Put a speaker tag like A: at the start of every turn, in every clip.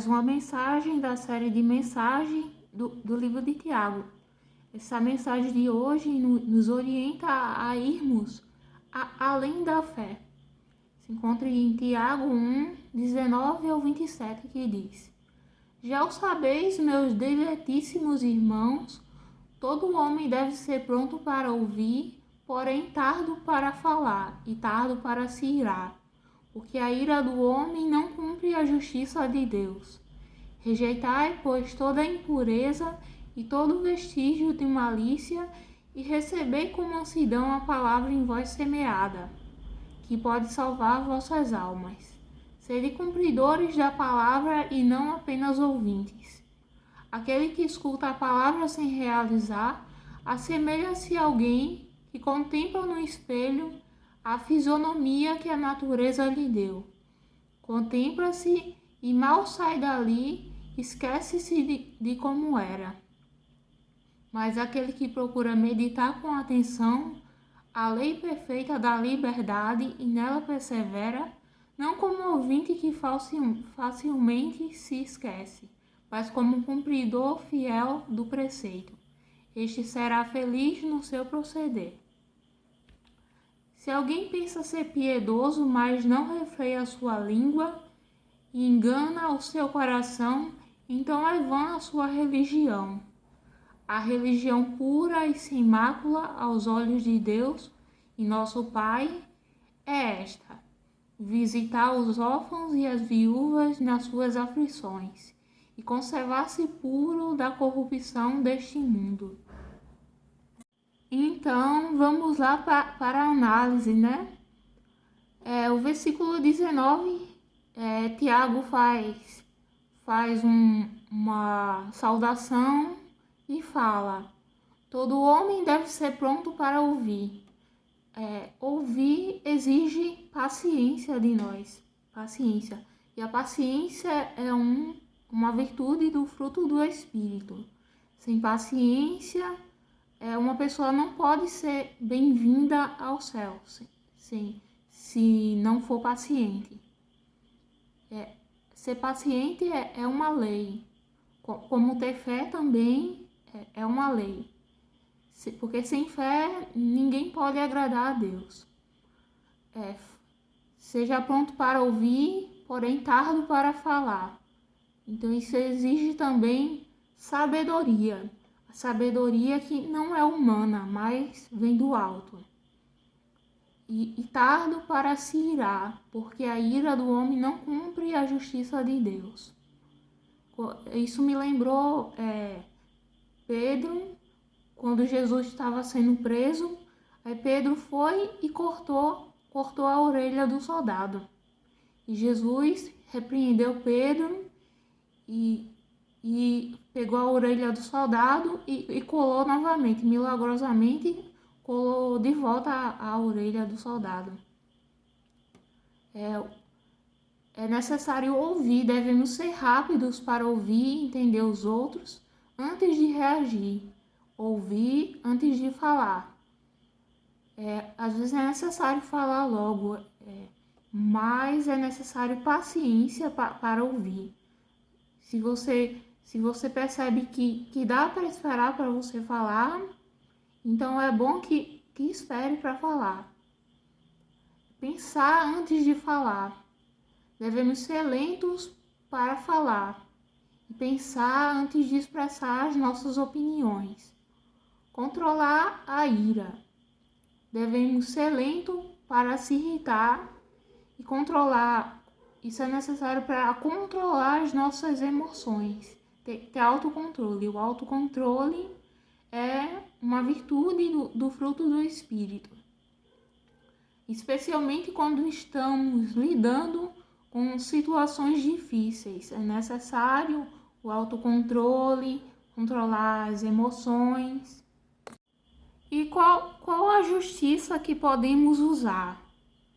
A: uma mensagem da série de mensagem do livro de Tiago. Essa mensagem de hoje nos orienta a irmos além da fé. Se encontra em Tiago 1, 19 ao 27, que diz: Já o sabeis, meus diletíssimos irmãos, todo homem deve ser pronto para ouvir, porém tardo para falar e tardo para se irar, porque a ira do homem não cumpre a justiça de Deus. Rejeitai, pois, toda impureza e todo vestígio de malícia, e recebei com mansidão a palavra em vós semeada, que pode salvar vossas almas. Sede cumpridores da palavra e não apenas ouvintes. Aquele que escuta a palavra sem realizar, assemelha-se a alguém que contempla no espelho a fisionomia que a natureza lhe deu. Contempla-se e mal sai dali, esquece-se de como era. Mas aquele que procura meditar com atenção a lei perfeita da liberdade e nela persevera, não como ouvinte que facilmente se esquece, mas como cumpridor fiel do preceito. Este será feliz no seu proceder. Se alguém pensa ser piedoso, mas não refreia a sua língua e engana o seu coração, então é vã a sua religião. A religião pura e sem mácula aos olhos de Deus e nosso Pai é esta: visitar os órfãos e as viúvas nas suas aflições e conservar-se puro da corrupção deste mundo. Então, vamos lá para a análise, né? O versículo 19, Tiago faz uma saudação e fala: todo homem deve ser pronto para ouvir. Ouvir exige paciência de nós, paciência. E a paciência é uma virtude do fruto do Espírito. Sem paciência, uma pessoa não pode ser bem-vinda ao céu, se não for paciente. Ser paciente é uma lei, como ter fé também é uma lei. Porque sem fé ninguém pode agradar a Deus. Seja pronto para ouvir, porém tardo para falar. Então isso exige também sabedoria. A sabedoria que não é humana, mas vem do alto. E tardo para se irar, porque a ira do homem não cumpre a justiça de Deus. Isso me lembrou Pedro, quando Jesus estava sendo preso. Aí Pedro foi e cortou a orelha do soldado. E Jesus repreendeu Pedro e pegou a orelha do soldado e colou novamente, milagrosamente colou de volta a orelha do soldado. É necessário ouvir, devemos ser rápidos para ouvir e entender os outros antes de reagir. Ouvir antes de falar. Às vezes é necessário falar logo, mas é necessário paciência para ouvir. Se você percebe que dá para esperar para você falar, então é bom que espere para falar. Pensar antes de falar. Devemos ser lentos para falar e pensar antes de expressar as nossas opiniões. Controlar a ira. Devemos ser lentos para se irritar e controlar. Isso é necessário para controlar as nossas emoções. Ter autocontrole. O autocontrole é uma virtude do fruto do Espírito. Especialmente quando estamos lidando com situações difíceis. É necessário o autocontrole, controlar as emoções. E qual a justiça que podemos usar?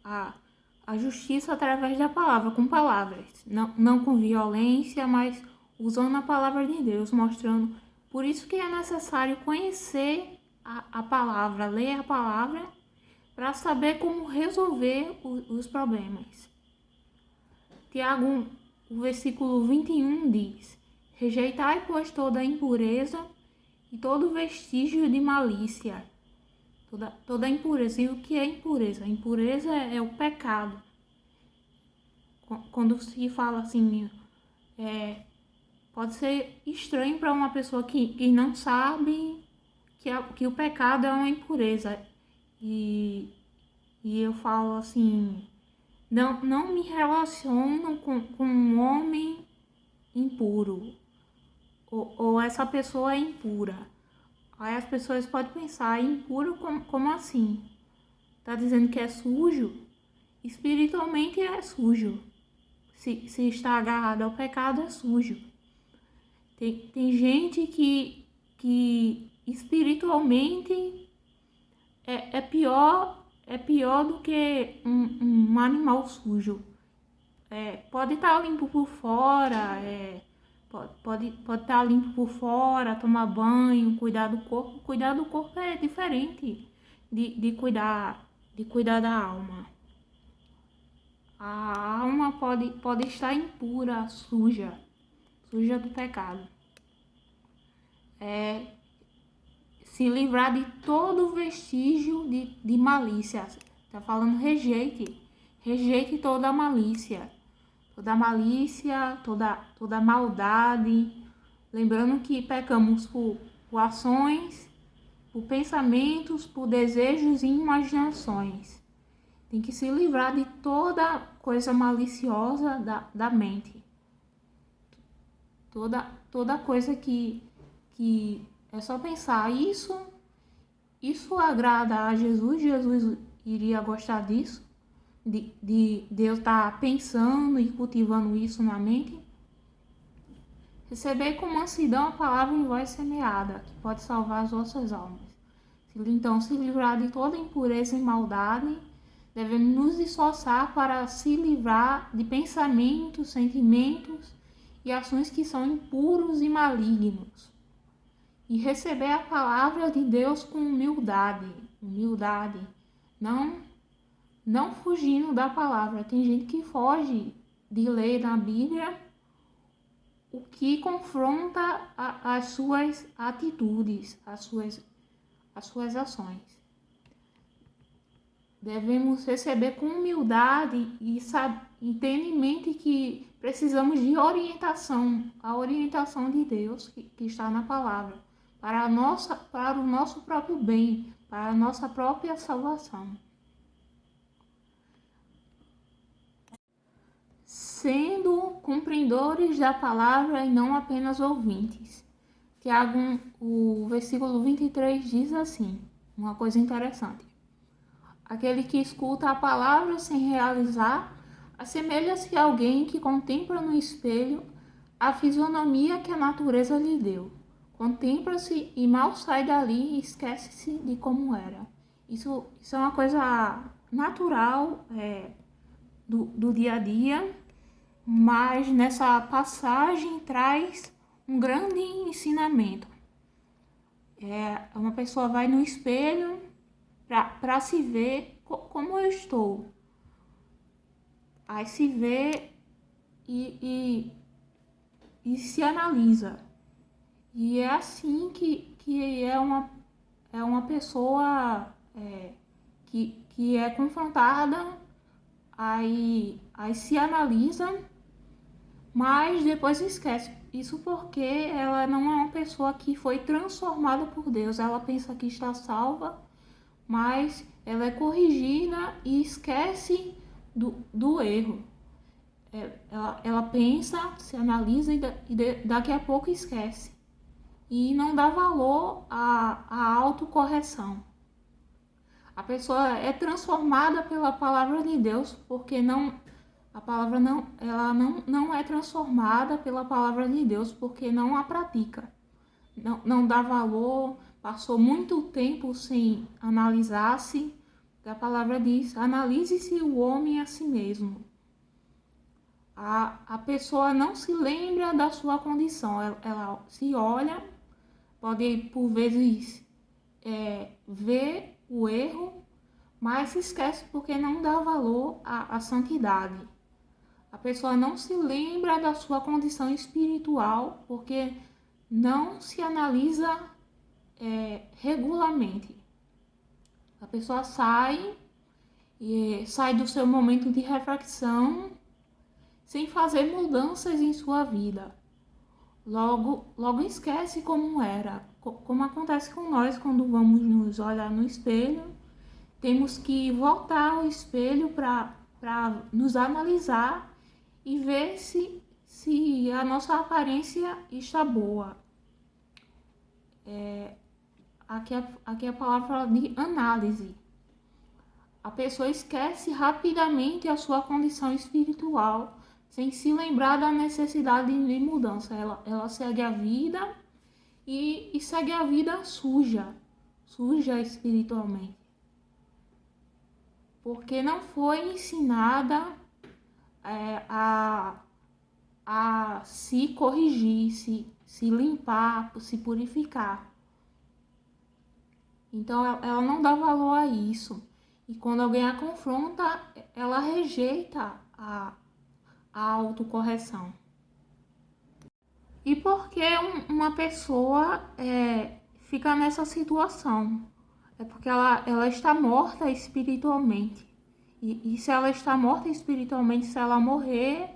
A: A justiça através da palavra, com palavras. Não com violência, mas usando a palavra de Deus, mostrando. Por isso que é necessário conhecer a palavra, ler a palavra, para saber como resolver os problemas. Tiago o versículo 21 diz: rejeitai, pois, toda impureza e todo vestígio de malícia. Toda impureza. E o que é impureza? A impureza é o pecado. Quando se fala assim, pode ser estranho para uma pessoa que não sabe que o pecado é uma impureza. E eu falo assim, não me relaciono com um homem impuro. Ou essa pessoa é impura. Aí as pessoas podem pensar, impuro como assim? Tá dizendo que é sujo? Espiritualmente é sujo. Se está agarrado ao pecado, é sujo. Tem gente que espiritualmente é pior do que um animal sujo. Pode estar limpo por fora, pode estar limpo por fora, tomar banho, cuidar do corpo. Cuidar do corpo é diferente de cuidar da alma. A alma pode estar impura, suja do pecado. Se livrar de todo vestígio de malícia. Está falando rejeite toda malícia. Toda malícia, toda maldade. Lembrando que pecamos por ações, por pensamentos, por desejos e imaginações. Tem que se livrar de toda coisa maliciosa da mente. Toda coisa que é só pensar, isso agrada a Jesus, Jesus iria gostar disso, de Deus estar pensando e cultivando isso na mente. Receber com mansidão a palavra em voz semeada, que pode salvar as vossas almas. Então, se livrar de toda impureza e maldade, devemos nos esforçar para se livrar de pensamentos, sentimentos e ações que são impuros e malignos. E receber a palavra de Deus com humildade. Não fugindo da palavra. Tem gente que foge de ler na Bíblia o que confronta as suas atitudes, as suas ações. Devemos receber com humildade e entendimento que precisamos de orientação, a orientação de Deus que está na palavra, para o nosso próprio bem, para a nossa própria salvação. Sendo cumpridores da palavra e não apenas ouvintes. Tiago, o versículo 23 diz assim, uma coisa interessante. Aquele que escuta a palavra sem realizar, assemelha-se a alguém que contempla no espelho a fisionomia que a natureza lhe deu. Contempla-se e mal sai dali e esquece-se de como era. Isso é uma coisa natural do dia a dia, mas nessa passagem traz um grande ensinamento. Uma pessoa vai no espelho para se ver como eu estou. Aí se vê e se analisa. E é assim que é uma pessoa que é confrontada, aí se analisa, mas depois esquece. Isso porque ela não é uma pessoa que foi transformada por Deus. Ela pensa que está salva, mas ela é corrigida e esquece do erro. Ela pensa, se analisa e daqui a pouco esquece. E não dá valor à autocorreção. A pessoa é transformada pela palavra de Deus, porque a palavra não é transformada pela palavra de Deus, porque não a pratica. Não dá valor, passou muito tempo sem analisar-se. A palavra diz, analise-se o homem a si mesmo. A pessoa não se lembra da sua condição, ela se olha, pode por vezes ver o erro, mas se esquece porque não dá valor à santidade. A pessoa não se lembra da sua condição espiritual porque não se analisa regularmente. A pessoa sai do seu momento de reflexão sem fazer mudanças em sua vida. Logo esquece como era. Como acontece com nós quando vamos nos olhar no espelho, temos que voltar ao espelho para nos analisar e ver se a nossa aparência está boa. Aqui é a palavra de análise. A pessoa esquece rapidamente a sua condição espiritual, sem se lembrar da necessidade de mudança. Ela segue a vida e segue a vida suja espiritualmente. Porque não foi ensinada a se corrigir, se limpar, se purificar. Então ela não dá valor a isso. E quando alguém a confronta, ela rejeita a autocorreção. E por que uma pessoa fica nessa situação? É porque ela está morta espiritualmente. E se ela está morta espiritualmente, se ela morrer,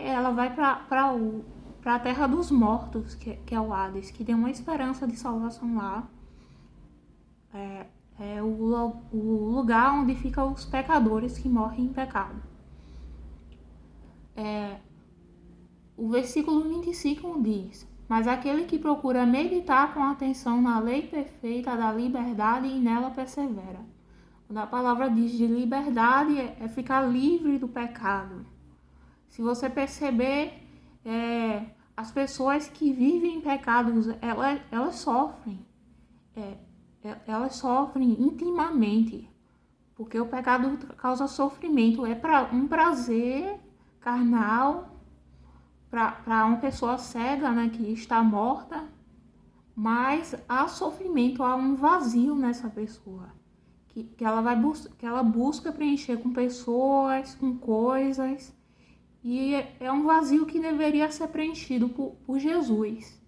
A: ela vai para a terra dos mortos, que é o Hades, que tem uma esperança de salvação lá. É o lugar onde ficam os pecadores que morrem em pecado. O versículo 25 diz: mas aquele que procura meditar com atenção na lei perfeita da liberdade e nela persevera. Quando a palavra diz de liberdade, é ficar livre do pecado. Se você perceber, as pessoas que vivem em pecados, elas sofrem. Elas sofrem intimamente, porque o pecado causa sofrimento. É um prazer carnal para uma pessoa cega, né, que está morta, mas há sofrimento, há um vazio nessa pessoa, que ela busca preencher com pessoas, com coisas, e é um vazio que deveria ser preenchido por Jesus.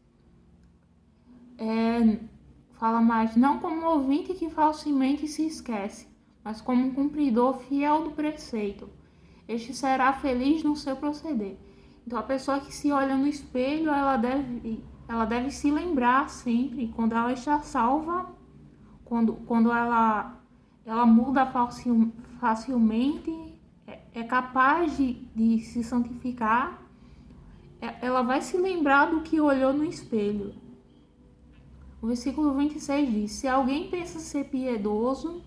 A: Fala mais: não como um ouvinte que falsamente se esquece, mas como um cumpridor fiel do preceito. Este será feliz no seu proceder. Então, a pessoa que se olha no espelho, ela deve se lembrar sempre, quando ela está salva, quando ela muda facilmente, é capaz de se santificar, ela vai se lembrar do que olhou no espelho. O versículo 26 diz: se alguém pensa ser piedoso,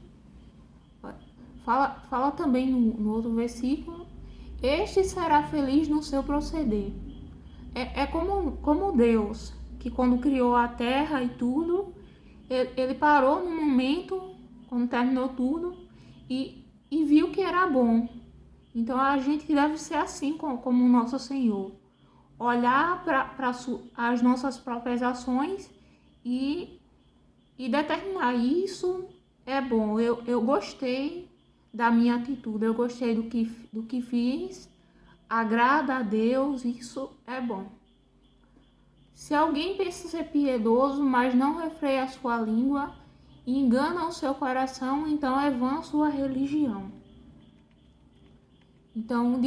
A: fala também no outro versículo, este será feliz no seu proceder. É como Deus, que quando criou a terra e tudo, ele parou no momento, quando terminou tudo, e viu que era bom. Então a gente deve ser assim como o nosso Senhor. Olhar para as nossas próprias ações e determinar: isso é bom, eu gostei da minha atitude, eu gostei do que fiz, agrada a Deus, isso é bom. Se alguém pensa ser piedoso, mas não refreia a sua língua e engana o seu coração, então é vã a sua religião. Então,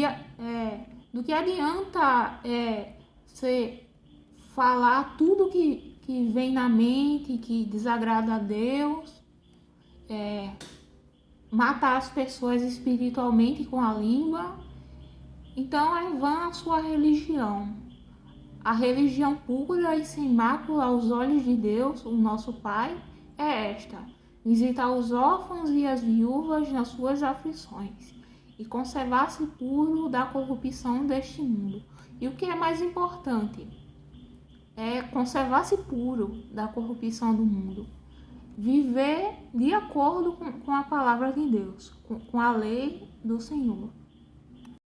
A: do que adianta você falar tudo que vem na mente, que desagrada a Deus, matar as pessoas espiritualmente com a língua? Então é vã a sua religião. A religião pura e sem mácula aos olhos de Deus, o nosso Pai, é esta: visitar os órfãos e as viúvas nas suas aflições e conservar-se puro da corrupção deste mundo. E o que é mais importante? É conservar-se puro da corrupção do mundo. Viver de acordo com a palavra de Deus, com a lei do Senhor.